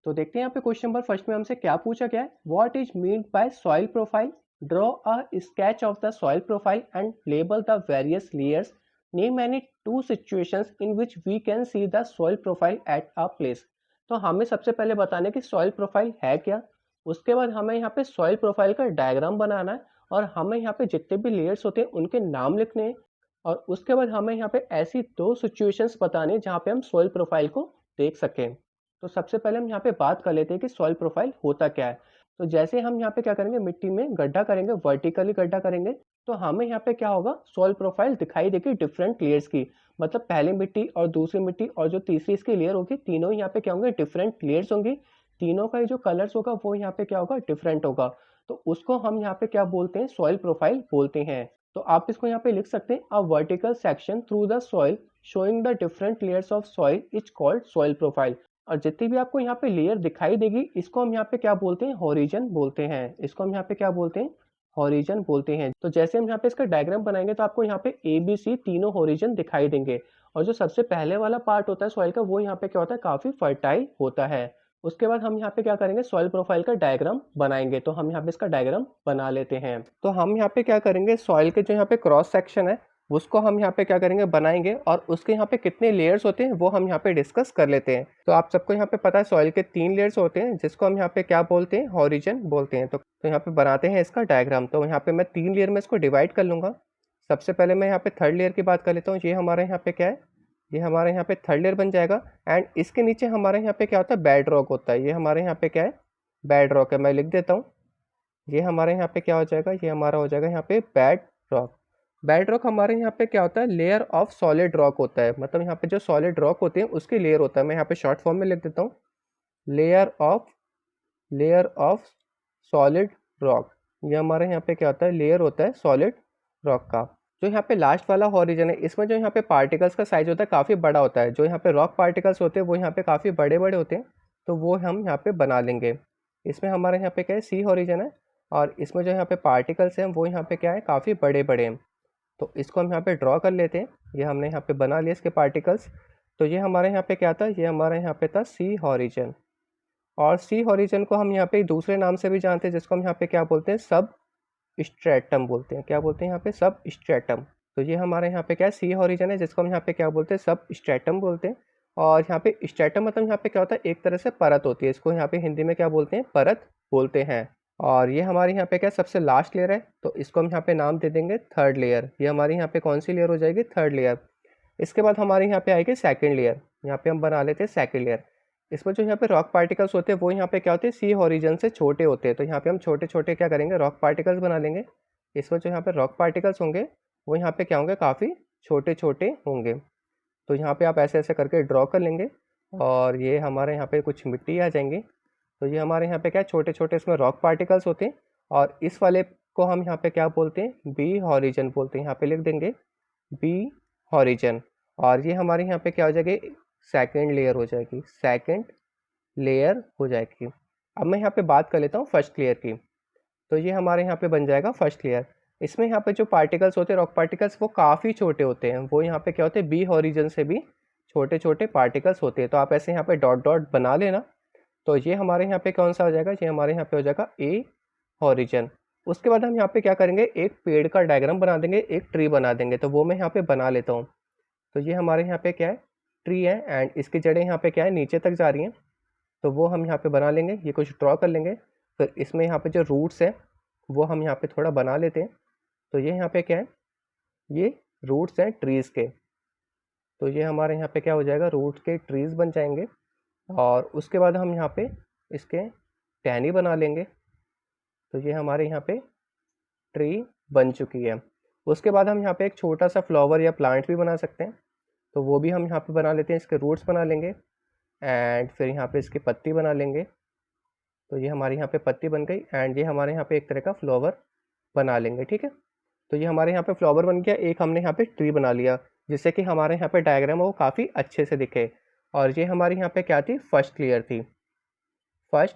तो देखते हैं यहाँ पे क्वेश्चन नंबर फर्स्ट में हमसे क्या पूछा गया है। What is mean by soil profile? Draw a sketch of the soil profile and label the various layers. Name any two situations in which we can see the soil profile at a place. तो हमें सबसे पहले बताने कि soil profile है क्या। उसके बाद हमें यहाँ पे सॉइल प्रोफाइल का डायग्राम बनाना है और हमें यहाँ पे जितने भी लेयर्स होते हैं उनके नाम लिखने हैं। और उसके बाद हमें यहाँ पे ऐसी दो सिचुएशंस बतानी है जहाँ पे हम सॉइल प्रोफाइल को देख सकें। तो सबसे पहले हम यहाँ पे बात कर लेते हैं कि सॉइल प्रोफाइल होता क्या है। तो जैसे हम यहाँ पे क्या करेंगे, मिट्टी में गड्ढा करेंगे, वर्टिकली गड्ढा करेंगे, तो हमें यहाँ पे क्या होगा, सॉइल प्रोफाइल दिखाई देगी डिफरेंट लेयर्स की। मतलब पहली मिट्टी और दूसरी मिट्टी और जो तीसरी इसकी लेयर होगी, तीनों यहाँ पे क्या होंगे, डिफरेंट लेयर्स होंगी। तीनों का जो कलर्स होगा वो यहाँ पे क्या होगा, डिफरेंट होगा। तो उसको हम यहाँ पे क्या बोलते हैं, सॉइल प्रोफाइल बोलते हैं। तो आप इसको यहाँ पे लिख सकते हैं, a vertical section through the soil showing the different layers of soil is called soil profile. और जितनी भी आपको यहाँ पे लेयर दिखाई देगी, इसको हम यहाँ पे क्या बोलते हैं, हॉरिजन बोलते हैं। इसको हम यहाँ पे क्या बोलते हैं, हॉरिजन बोलते हैं। तो जैसे हम यहाँ पे इसका डायग्राम बनाएंगे तो आपको यहाँ पे ए बी सी तीनों हॉरिजन दिखाई देंगे। और जो सबसे पहले वाला पार्ट होता है सॉइल का, वो यहाँ पे क्या होता है, काफी फर्टाइल होता है। उसके बाद हम यहाँ पे क्या करेंगे, सॉइल प्रोफाइल का डायग्राम बनाएंगे। तो हम यहाँ पे इसका डायग्राम बना लेते हैं। तो हम यहाँ पे क्या करेंगे, सॉइल के जो यहाँ पे क्रॉस सेक्शन है उसको हम यहाँ पे क्या करेंगे, बनाएंगे। और उसके यहाँ पे कितने लेयर्स होते हैं वो हम यहाँ पे डिस्कस कर लेते हैं। तो आप सबको यहाँ पे पता है सॉइल के 3 लेयर्स होते हैं, जिसको हम यहाँ पे क्या बोलते हैं, हॉरिजन बोलते हैं। तो यहाँ पे बनाते हैं इसका डायग्राम। तो यहाँ पे मैं 3 लेयर में इसको डिवाइड कर लूंगा। सबसे पहले मैं यहाँ पे थर्ड लेयर की बात कर लेता हूँ। ये हमारे यहाँ पे क्या है, ये हमारे यहाँ पे थर्ड लेयर बन जाएगा। एंड इसके नीचे हमारे यहाँ पे क्या होता है, बेड रॉक होता है। ये हमारे यहाँ पे क्या है, बेड रॉक है। मैं लिख देता हूँ, ये हमारे यहाँ पे क्या हो जाएगा, ये हमारा हो जाएगा यहाँ पे बेड रॉक। बेड रॉक हमारे यहाँ पे क्या होता है, लेयर ऑफ सॉलिड रॉक होता है। मतलब यहाँ पे जो सॉलिड रॉक होते हैं उसकी लेयर होता है। मैं यहाँ पे शॉर्ट फॉर्म में लिख देता हूँ, लेयर ऑफ सॉलिड रॉक। ये हमारे यहाँ पे क्या होता है, लेयर होता है सॉलिड रॉक का। जो यहाँ पे लास्ट वाला हॉरिजन है, इसमें जो यहाँ पे पार्टिकल्स का साइज होता है काफ़ी बड़ा होता है। जो यहाँ पे रॉक पार्टिकल्स होते हैं वो यहाँ पे काफ़ी बड़े बड़े होते हैं। तो वो हम यहाँ पे बना लेंगे। इसमें हमारे यहाँ पे क्या है, सी हॉरिजन है। और इसमें जो यहाँ पे पार्टिकल्स हैं वो यहाँ पे क्या है, काफ़ी बड़े बड़े हैं। तो इसको हम यहाँ पे ड्रॉ कर लेते हैं। ये हमने यहाँ पे बना लिया इसके पार्टिकल्स। तो ये हमारे यहाँ पे क्या था, ये हमारे यहाँ पे था सी हॉरिजन। और सी हॉरिजन को हम यहाँ पे दूसरे नाम से भी जानते हैं, जिसको हम यहाँ पे क्या बोलते हैं, सब स्ट्रेटम बोलते हैं। क्या बोलते हैं यहाँ पे, सब स्ट्रेटम। तो ये हमारे यहाँ पे क्या है, सी हॉरिजन है, जिसको हम यहाँ पे क्या बोलते हैं, सब स्ट्रेटम बोलते हैं। और यहाँ पे स्ट्रेटम मतलब यहाँ पे क्या होता है, एक तरह से परत होती है। इसको यहाँ पे हिंदी में क्या बोलते हैं, परत बोलते हैं। और ये हमारे यहाँ पे क्या सबसे लास्ट लेयर है, तो इसको हम यहाँ पे नाम दे देंगे थर्ड लेयर। ये हमारी यहाँ पे कौन सी लेयर हो जाएगी, थर्ड लेयर। इसके बाद हमारे यहाँ पे आएगी सेकंड लेयर। यहाँ पे हम बना लेते हैं सेकंड लेयर। इसमें जो यहाँ पे रॉक पार्टिकल्स होते हैं वो यहाँ पे क्या होते हैं, सी हॉरिजन से छोटे होते हैं। तो यहाँ पे हम छोटे छोटे क्या करेंगे, रॉक पार्टिकल्स बना लेंगे। इसमें जो यहाँ पे रॉक पार्टिकल्स होंगे वो यहाँ पे क्या होंगे, काफ़ी छोटे छोटे होंगे। तो यहाँ पे आप ऐसे ऐसे करके ड्रॉ कर लेंगे। और ये हमारे यहाँ पे कुछ मिट्टी आ जाएंगी। तो ये हमारे यहाँ पे क्या छोटे छोटे इसमें रॉक पार्टिकल्स होते हैं। और इस वाले को हम यहाँ पे क्या बोलते हैं, बी हॉरिजन बोलते हैं। यहाँ पे लिख देंगे बी हॉरिजन। और ये हमारे यहाँ पे क्या हो जाएगी, सेकंड लेयर हो जाएगी, सेकंड लेयर हो जाएगी। अब मैं यहाँ पे बात कर लेता हूँ फर्स्ट लेयर की। तो ये हमारे यहाँ पे बन जाएगा फर्स्ट लेयर। इसमें यहाँ पे जो पार्टिकल्स होते हैं, रॉक पार्टिकल्स, वो काफ़ी छोटे होते हैं। वो यहाँ पे क्या होते हैं, बी हॉरिजन से भी छोटे छोटे पार्टिकल्स होते हैं। तो आप ऐसे यहाँ पे डॉट डॉट बना लेना। तो ये हमारे यहाँ पे कौन सा हो जाएगा, ये हमारे यहाँ पे हो जाएगा ए हॉरिजन। उसके बाद हम यहाँ पे क्या करेंगे, एक पेड़ का डायग्राम बना देंगे, एक ट्री बना देंगे। तो वो मैं यहाँ पे बना लेता हूँ। तो ये हमारे यहाँ पे क्या है, ट्री है। एंड इसकी जड़ें यहाँ पे क्या है, नीचे तक जा रही हैं। तो वो हम यहाँ पे बना लेंगे, ये कुछ ड्रॉ कर लेंगे। फिर इसमें यहाँ पे जो रूट्स हैं वो हम यहाँ पे थोड़ा बना लेते हैं। तो ये यहाँ पे क्या है, ये रूट्स हैं ट्रीज़ के। तो ये हमारे यहाँ पे क्या हो जाएगा, रूट्स के ट्रीज़ बन जाएंगे। और उसके बाद हम यहाँ पे इसके टहनी बना लेंगे। तो ये हमारे यहाँ पे ट्री बन चुकी है। उसके बाद हम यहाँ पे एक छोटा सा फ्लावर या प्लांट भी बना सकते हैं। तो वो भी हम यहाँ पे बना लेते हैं। इसके रूट्स बना लेंगे एंड फिर यहाँ पे इसकी पत्ती बना लेंगे। तो ये हमारे यहाँ पे पत्ती बन गई। एंड ये हमारे यहाँ पे एक तरह का फ्लावर बना लेंगे, ठीक है। तो ये हमारे यहाँ पे फ्लावर बन गया। एक हमने यहाँ पे ट्री बना लिया, जिससे कि हमारे यहाँ पे डायग्राम है वो काफ़ी अच्छे से दिखे। और ये हमारी यहाँ पे क्या थी, फर्स्ट लेयर थी, फर्स्ट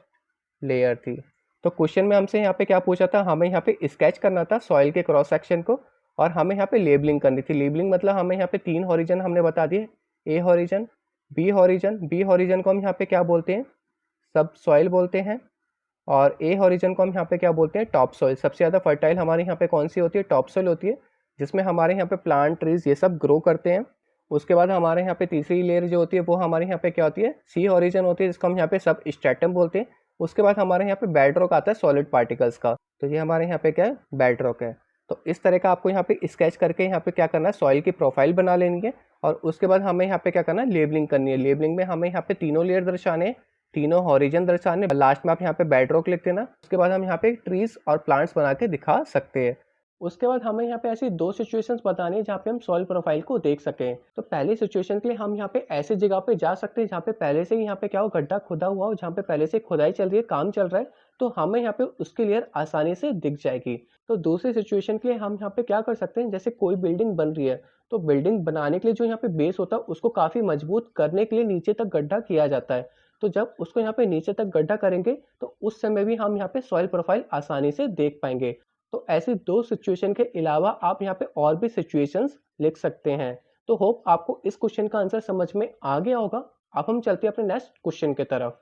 लेयर थी। तो क्वेश्चन में हमसे यहाँ पे क्या पूछा था, हमें यहाँ पे स्केच करना था सॉइल के क्रॉस सेक्शन को। और हमें यहाँ पे लेबलिंग करनी थी। लेबलिंग मतलब हमें यहाँ पे 3 हॉरिजन हमने बता दिए, A horizon, B horizon. B horizon को हम यहाँ पे क्या बोलते हैं, सब सॉइल बोलते हैं, और ए हॉरिजन को हम यहाँ पे क्या बोलते हैं, टॉप सॉइल। सबसे ज़्यादा फर्टाइल हमारे यहाँ पे कौन सी होती है, टॉप सॉइल होती है, जिसमें हमारे यहाँ पे प्लांट, ट्रीज ये सब ग्रो करते हैं। उसके बाद हमारे यहाँ पे तीसरी लेयर जो होती है वो हमारे यहाँ पे क्या होती है, सी हॉरिजन होती है, जिसको हम यहाँ पे सब स्ट्रेटम बोलते हैं। उसके बाद हमारे यहाँ पे बेड रॉक आता है सॉलिड पार्टिकल्स का, तो ये हमारे यहाँ पे क्या है, बेड रॉक है। तो इस तरह का आपको यहाँ पे स्केच करके यहाँ पे क्या करना है, सॉइल की प्रोफाइल बना लेनी है। और उसके बाद हमें यहाँ पे क्या करना है, लेबलिंग करनी है। लेबलिंग में हमें यहाँ पे तीनों लेयर दर्शाने हैं, तीनों हॉरिजन दर्शाने, लास्ट में आप यहाँ पे बेड रॉक लिख देना। उसके बाद हम यहाँ पे ट्रीज और प्लांट्स बना के दिखा सकते हैं। उसके बाद हमें यहाँ पे ऐसी दो सिचुएशंस बतानी है जहाँ पे हम सॉइल प्रोफाइल को देख सकें। तो पहली सिचुएशन के लिए हम यहाँ पे ऐसी जगह पे जा सकते हैं जहाँ पे पहले से ही यहाँ पे क्या हो, गड्ढा खुदा हुआ हो, जहाँ पे पहले से खुदाई चल रही है, काम चल रहा है, तो हमें यहाँ पे उसकी लेयर आसानी से दिख जाएगी। तो दूसरी सिचुएशन के लिए हम यहाँ पे क्या कर सकते हैं, जैसे कोई बिल्डिंग बन रही है, तो बिल्डिंग बनाने के लिए जो यहाँ पे बेस होता है उसको काफी मजबूत करने के लिए नीचे तक गड्ढा किया जाता है। तो जब उसको यहाँ पे नीचे तक गड्ढा करेंगे तो उस समय भी हम यहाँ पे सॉइल प्रोफाइल आसानी से देख पाएंगे। तो ऐसी दो सिचुएशन के अलावा आप यहाँ पे और भी सिचुएशंस लिख सकते हैं। तो होप आपको इस क्वेश्चन का आंसर समझ में आ गया होगा। अब हम चलते हैं अपने नेक्स्ट क्वेश्चन की तरफ।